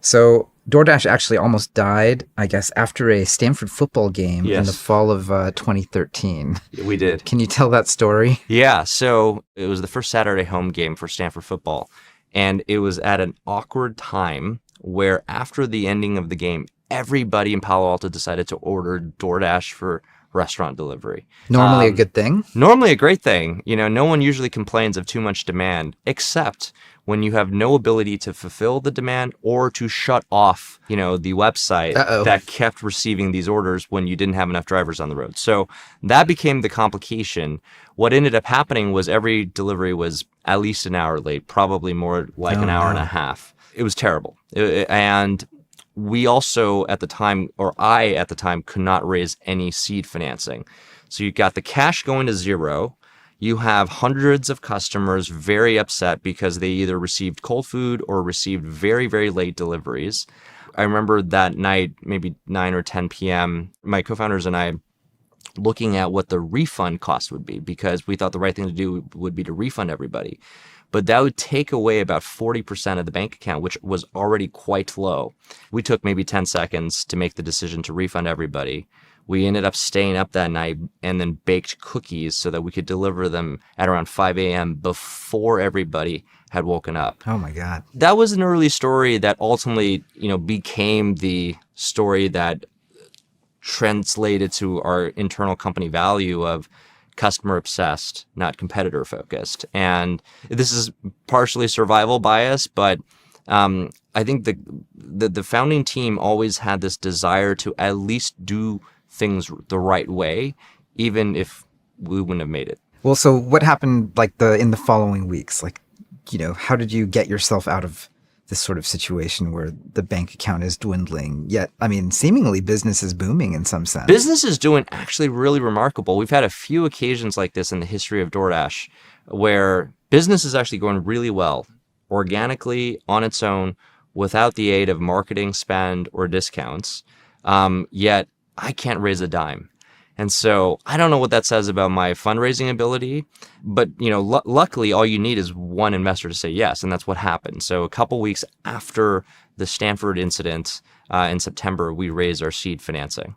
So DoorDash actually almost died, I guess, after a Stanford football game in the Yes. fall of 2013. We did. Can you tell that story? Yeah, so it was the first Saturday home game for Stanford football, and it was at an awkward time where after the ending of the game, everybody in Palo Alto decided to order DoorDash for restaurant delivery. Normally a good thing. Normally a great thing. No one usually complains of too much demand, except when you have no ability to fulfill the demand or to shut off, the website Uh-oh. that kept receiving these orders when you didn't have enough drivers on the road. So that became the complication. What ended up happening was every delivery was at least an hour late, probably more like an hour and a half. It was terrible. And we also at the time, or I at the time, could not raise any seed financing. So you got the cash going to zero. You have hundreds of customers very upset because they either received cold food or received very, very late deliveries. I remember that night, maybe 9 or 10 p.m., my co-founders and I looking at what the refund cost would be because we thought the right thing to do would be to refund everybody. But that would take away about 40% of the bank account, which was already quite low. We took maybe 10 seconds to make the decision to refund everybody. We ended up staying up that night and then baked cookies so that we could deliver them at around 5 a.m. before everybody had woken up. Oh my God. That was an early story that ultimately, became the story that translated to our internal company value of customer obsessed, not competitor focused. And this is partially survival bias, but I think the founding team always had this desire to at least do things the right way, even if we wouldn't have made it. Well, so what happened in the following weeks? How did you get yourself out of this sort of situation where the bank account is dwindling, yet, seemingly business is booming in some sense? Business is doing actually really remarkable. We've had a few occasions like this in the history of DoorDash where business is actually going really well, organically, on its own, without the aid of marketing spend or discounts, yet I can't raise a dime. And so I don't know what that says about my fundraising ability, but luckily all you need is one investor to say yes, and that's what happened. So a couple weeks after the Stanford incident in September, we raised our seed financing.